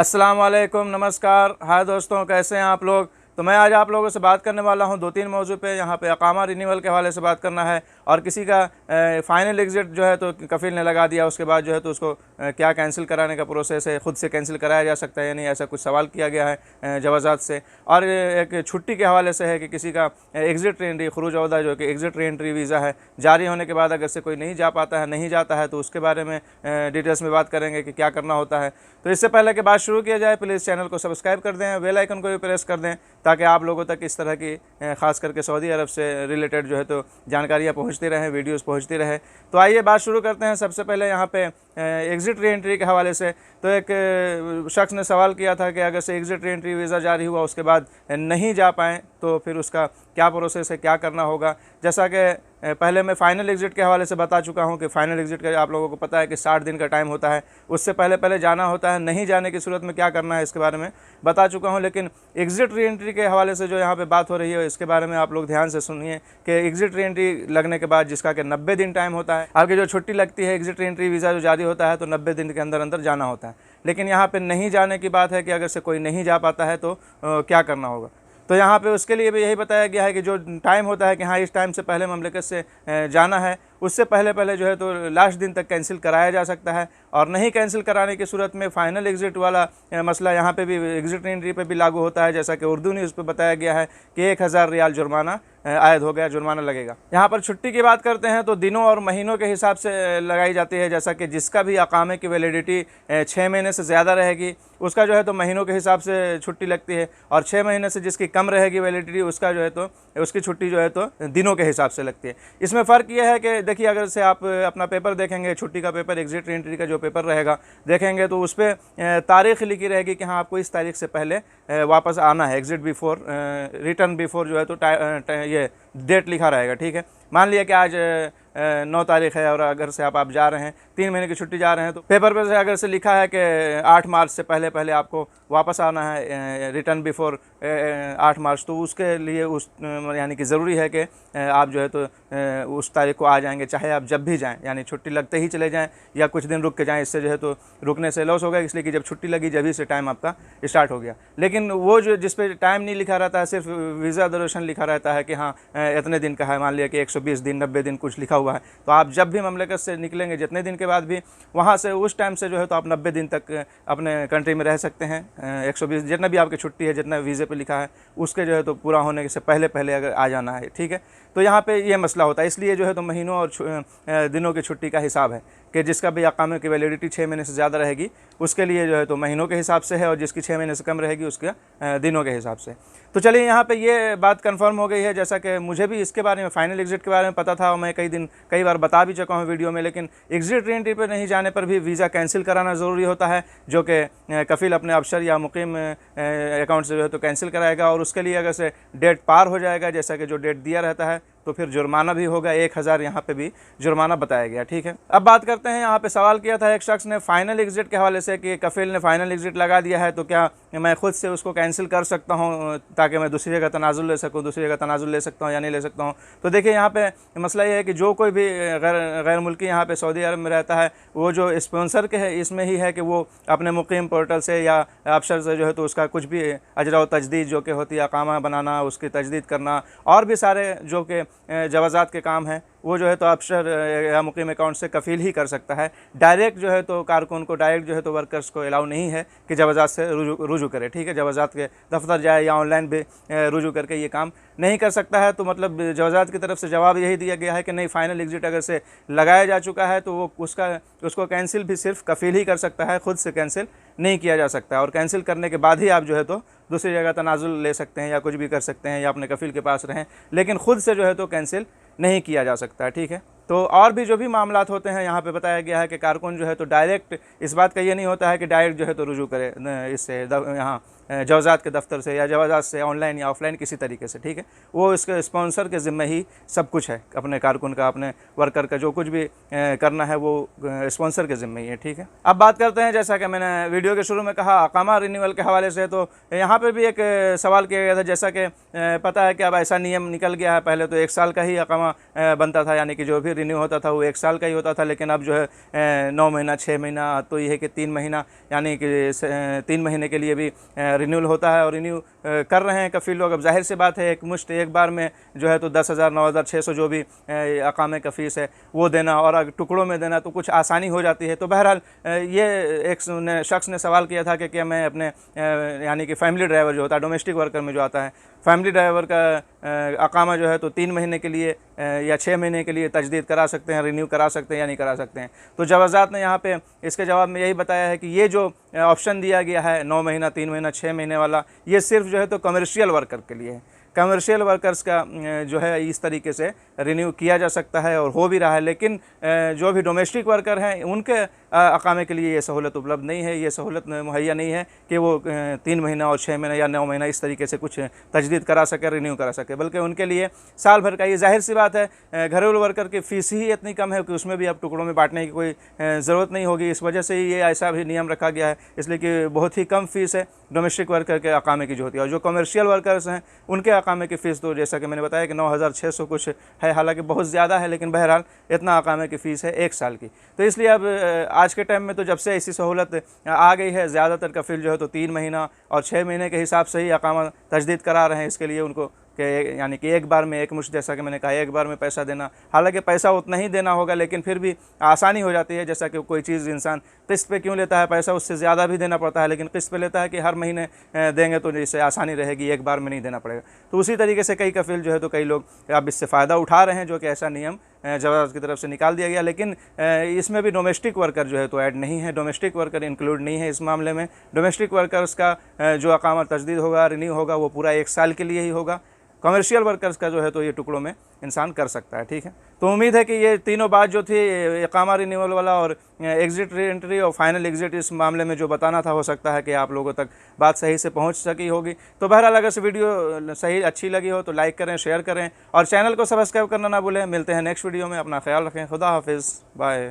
अस्सलाम वालेकुम, नमस्कार। हाय दोस्तों, कैसे हैं आप लोग। तो मैं आज आप लोगों से बात करने वाला हूं दो तीन मौजू पे। यहाँ पे अकामा रिन्यूअल के हवाले से बात करना है और किसी का फ़ाइनल एग्ज़िट जो है तो कफ़ील ने लगा दिया, उसके बाद जो है तो उसको क्या कैंसिल कराने का प्रोसेस है, ख़ुद से कैंसिल कराया जा सकता है या नहीं, ऐसा कुछ सवाल किया गया है जवाज़ात से। और एक छुट्टी के हवाले से है कि किसी का एग्ज़िट री एंट्री खुरूज अहदा जो कि एग्ज़िट री एंट्री वीज़ा है, जारी होने के बाद अगर से कोई नहीं जा पाता है, नहीं जाता है, तो उसके बारे में डिटेल्स में बात करेंगे कि क्या करना होता है। तो इससे पहले कि बात शुरू किया जाए, प्लीज़ चैनल को सब्सक्राइब कर दें, बेल आइकन को भी प्रेस कर दें ताकि आप लोगों तक इस तरह की ख़ास करके सऊदी अरब से रिलेटेड जो है तो जानकारियाँ पहुँचती रहें, वीडियोस पहुँचती रहे। तो आइए बात शुरू करते हैं। सबसे पहले यहाँ पे एग्ज़िट री एंट्री के हवाले से तो एक शख्स ने सवाल किया था कि अगर से एग्ज़िट री एंट्री वीज़ा जारी हुआ, उसके बाद नहीं जा पाएँ तो फिर उसका क्या प्रोसेस है, क्या करना होगा। जैसा कि पहले मैं फ़ाइनल एग्ज़िट के हवाले से बता चुका हूं कि फ़ाइनल एग्ज़िट का आप लोगों को पता है कि 60 दिन का टाइम होता है, उससे पहले जाना होता है। नहीं जाने की सूरत में क्या करना है इसके बारे में बता चुका हूं, लेकिन एग्ज़िट री एंट्री के हवाले से जो यहाँ पे बात हो रही है इसके बारे में आप लोग ध्यान से सुनिए कि एग्ज़िट री एंट्री लगने के बाद जिसका कि 90 दिन टाइम होता है, आपकी जो छुट्टी लगती है, एग्ज़िट री एंट्री वीज़ा जो जारी होता है तो 90 दिन के अंदर अंदर जाना होता है। लेकिन यहाँ पर नहीं जाने की बात है कि अगर से कोई नहीं जा पाता है तो क्या करना होगा। तो यहाँ पे उसके लिए भी यही बताया गया है कि जो टाइम होता है कि हाँ इस टाइम से पहले ममलकत से जाना है, उससे पहले जो है तो लास्ट दिन तक कैंसिल कराया जा सकता है। और नहीं कैंसिल कराने की सूरत में फ़ाइनल एग्ज़िट वाला मसला यहाँ पे भी एग्ज़िट एंट्री पे भी लागू होता है। जैसा कि उर्दू न्यूज़ पे बताया गया है कि 1000 रियाल जुर्माना आयद हो गया, जुर्माना लगेगा। यहाँ पर छुट्टी की बात करते हैं तो दिनों और महीनों के हिसाब से लगाई जाती है। जैसा कि जिसका भी अकामे की वैलिडिटी 6 महीने से ज़्यादा रहेगी उसका जो है तो महीनों के हिसाब से छुट्टी लगती है, और 6 महीने से जिसकी कम रहेगी वैलिडिटी उसका जो है तो उसकी छुट्टी जो है तो दिनों के हिसाब से लगती है। इसमें फ़र्क यह है कि देखिए, अगर से आप अपना पेपर देखेंगे, छुट्टी का पेपर, एग्ज़िट एंट्री का जो पेपर रहेगा देखेंगे तो उस पर तारीख़ लिखी रहेगी कि हाँ आपको इस तारीख से पहले वापस आना है, एग्ज़िट बिफोर, रिटर्न बिफोर जो है तो ये डेट लिखा रहेगा। ठीक है, मान लिया कि आज 9 तारीख है और अगर से आप जा रहे हैं, 3 महीने की छुट्टी जा रहे हैं, तो पेपर पर से अगर से लिखा है कि 8 मार्च से पहले आपको वापस आना है, रिटर्न बिफोर 8 मार्च, तो उसके लिए उस यानी कि ज़रूरी है कि आप जो है तो उस तारीख को आ जाएंगे, चाहे आप जब भी जाएं, यानी छुट्टी लगते ही चले जाएं या कुछ दिन रुक के जाएं। इससे जो है तो रुकने से लॉस होगा, इसलिए कि जब छुट्टी लगी जब ही से टाइम आपका स्टार्ट हो गया। लेकिन वो जो जिस पे टाइम नहीं लिखा रहता है, सिर्फ वीज़ा ड्यूरेशन लिखा रहता है कि हाँ इतने दिन का है, मान लिया कि 120 दिन, 90 दिन कुछ लिखा हुआ है, तो आप जब भी ममलकत से निकलेंगे, जितने दिन के बाद भी वहाँ से उस टाइम से जो है तो आप 90 दिन तक अपने कंट्री में रह सकते हैं। 120 जितना भी आपकी छुट्टी है, जितना वीज़े पे लिखा है, उसके जो है तो पूरा होने से पहले अगर आ जाना है। ठीक है, तो यहाँ पे ये मसला होता है, इसलिए जो है तो महीनों और दिनों की छुट्टी का हिसाब है कि जिसका भी अकामे की वैलिडिटी 6 महीने से ज़्यादा रहेगी उसके लिए जो है तो महीनों के हिसाब से है, और जिसकी 6 महीने से कम रहेगी उसके दिनों के हिसाब से। तो चलिए, यहाँ पे ये बात कंफर्म हो गई है। जैसा कि मुझे भी इसके बारे में, फ़ाइनल एग्ज़िट के बारे में पता था और मैं कई बार बता भी चुका हूँ वीडियो में, लेकिन एग्ज़िट री एंट्री पर नहीं जाने पर भी वीज़ा कैंसिल कराना ज़रूरी होता है, जो कि कफ़ील अपने अफसर या मुकीम अकाउंट से जो है तो कैंसिल कराएगा। और उसके लिए अगर से डेट पार हो जाएगा, जैसा कि जो डेट दिया रहता है, तो फिर जुर्माना भी होगा, 1000 यहाँ पे भी जुर्माना बताया गया। ठीक है, अब बात करते हैं, यहाँ पे सवाल किया था एक शख्स ने फ़ाइनल एग्ज़िट के हवाले से कि कफ़ील ने फ़ाइनल एग्ज़िट लगा दिया है तो क्या मैं ख़ुद से उसको कैंसिल कर सकता हूँ ताकि मैं दूसरी जगह तनाज़ुल ले सकूँ, दूसरी जगह तनाज़ुल ले सकता हूँ या नहीं ले सकता हूँ। तो देखिए, यहाँ पे मसला ये है कि जो कोई भी गैर मुल्की यहाँ पे सऊदी अरब में रहता है, वो जो स्पॉन्सर के है इसमें ही है कि वो अपने मुकीम पोर्टल से या अफसर से जो है तो उसका कुछ भी अजरा व तजदीद जो कि होती है, अकामा बनाना, उसकी तजदीद करना और भी सारे जो कि जवाज़ात के काम हैं, वो जो है तो अफसर या मुकीम अकाउंट से कफ़ील ही कर सकता है। डायरेक्ट जो है तो कारकुन को, डायरेक्ट जो है तो वर्कर्स को अलाउ नहीं है कि जवाज़ात से रुजू करे। ठीक है, जवाज़ात के दफ्तर जाए या ऑनलाइन भी रुजू करके ये काम नहीं कर सकता है। तो मतलब जवाज़ात की तरफ से जवाब यही दिया गया है कि नहीं, फ़ाइनल एग्ज़िट अगर से लगाया जा चुका है तो वो उसको कैंसिल भी सिर्फ कफ़ील ही कर सकता है, ख़ुद से कैंसिल नहीं किया जा सकता है। और कैंसिल करने के बाद ही आप जो है तो दूसरी जगह तनाज़ुल ले सकते हैं या कुछ भी कर सकते हैं या अपने कफ़ील के पास रहें, लेकिन ख़ुद से जो है तो कैंसिल नहीं किया जा सकता है। ठीक है, तो और भी जो भी मामलात होते हैं यहाँ पे बताया गया है कि कारकुन जो है तो डायरेक्ट, इस बात का ये नहीं होता है कि डायरेक्ट जो है तो रुजू करे इससे यहाँ जवाज़ात के दफ्तर से या जवाज़ात से ऑनलाइन या ऑफलाइन किसी तरीके से। ठीक है, वो इसके स्पॉन्सर के ज़िम्मे ही सब कुछ है, अपने कारकुन का, अपने वर्कर का जो कुछ भी करना है वो स्पॉन्सर के ज़िम्मे ही है। ठीक है, अब बात करते हैं, जैसा कि मैंने वीडियो के शुरू में कहा, अकामा रिन्यूअल के हवाले से। तो यहाँ पर भी एक सवाल किया गया था, जैसा कि पता है कि अब ऐसा नियम निकल गया है, पहले तो 1 साल का ही अकामा बनता था, यानी कि जो भी रिन्यू होता था वो 1 साल का ही होता था, लेकिन अब जो है 9 महीना, 6 महीना, तो ये है कि 3 महीना, यानी कि 3 महीने के लिए भी रिन्यूअल होता है और रिन्यू कर रहे हैं कफ़ील लोग। अब जाहिर सी बात है, एक मुश्त एक बार में जो है तो 10,000, 9,600 जो भी अकामे का फ़ीस है वो देना, और अगर टुकड़ों में देना तो कुछ आसानी हो जाती है। तो बहरहाल ये एक शख्स ने सवाल किया था कि मैं अपने यानी कि फैमिली ड्राइवर जो होता है, डोमेस्टिक वर्कर में जो आता है, फैमिली ड्राइवर का अकामा जो है तो 3 महीने के लिए या 6 महीने के लिए तजदीद करा सकते हैं, रिन्यू करा सकते हैं या नहीं करा सकते हैं। तो जवाज़ात ने यहाँ पे इसके जवाब में यही बताया है कि ये जो ऑप्शन दिया गया है 9 महीना, 3 महीना, 6 महीने वाला, ये सिर्फ जो है तो कमर्शियल वर्कर के लिए है। कमर्शियल वर्कर्स का जो है इस तरीके से रिन्यू किया जा सकता है और हो भी रहा है, लेकिन जो भी डोमेस्टिक वर्कर हैं उनके अकामे के लिए ये सहूलत उपलब्ध नहीं है, ये सहूलत मुहैया नहीं है कि वो 3 महीना और 6 महीना या 9 महीना इस तरीके से कुछ तजदीद करा सके, रिन्यू करा सके, बल्कि उनके लिए साल भर का। ये जाहिर सी बात है, घरेलू वर्कर की फ़ीस ही इतनी कम है कि उसमें भी अब टुकड़ों में बांटने की कोई ज़रूरत नहीं होगी। इस वजह से ही ये ऐसा भी नियम रखा गया है, इसलिए कि बहुत ही कम फ़ीस है डोमेस्टिक वर्कर के अकामे की जो होती है। और जो कमर्शियल वर्कर्स हैं उनके अकामे की फ़ीस तो जैसा कि मैंने बताया कि 9,600 कुछ है, हालांकि बहुत ज़्यादा है, लेकिन बहरहाल इतना अकामे की फ़ीस है 1 साल की। तो इसलिए अब आज के टाइम में तो जब से ऐसी सहूलत आ गई है, ज़्यादातर कफ़ील जो है तो 3 महीना और 6 महीने के हिसाब से ही अकामा तजदीद करा रहे हैं। इसके लिए उनको यानी कि एक बार में एक मुश्त, जैसा कि मैंने कहा, एक बार में पैसा देना, हालांकि पैसा उतना ही देना होगा, लेकिन फिर भी आसानी हो जाती है। जैसा कि कोई चीज़ इंसान किस्त पे क्यों लेता है, पैसा उससे ज़्यादा भी देना पड़ता है, लेकिन किस्त पे लेता है कि हर महीने देंगे तो इससे आसानी रहेगी, एक बार में नहीं देना पड़ेगा। तो उसी तरीके से कई कफ़ील जो है तो कई लोग अब इससे फ़ायदा उठा रहे हैं, जो कि ऐसा नियम जवाब की तरफ से निकाल दिया गया। लेकिन इसमें भी डोमेस्टिक वर्कर जो है तो ऐड नहीं है, डोमेस्टिक वर्कर इंक्लूड नहीं है इस मामले में। डोमेस्टिक वर्कर्स का जो अकामा तजदीद होगा, रिन्यू होगा, वो पूरा 1 साल के लिए ही होगा। कमर्शियल वर्कर्स का जो है तो ये टुकड़ों में इंसान कर सकता है। ठीक है, तो उम्मीद है कि ये तीनों बात जो थी, इकामा रिन्यूअल वाला और एग्ज़िट री एंट्री और फाइनल एग्ज़िट, इस मामले में जो बताना था, हो सकता है कि आप लोगों तक बात सही से पहुंच सकी होगी। तो बहरहाल अगर से वीडियो सही अच्छी लगी हो तो लाइक करें, शेयर करें और चैनल को सब्सक्राइब करना ना भूलें। मिलते हैं नेक्स्ट वीडियो में, अपना ख्याल रखें, खुदा हाफिज़, बाय।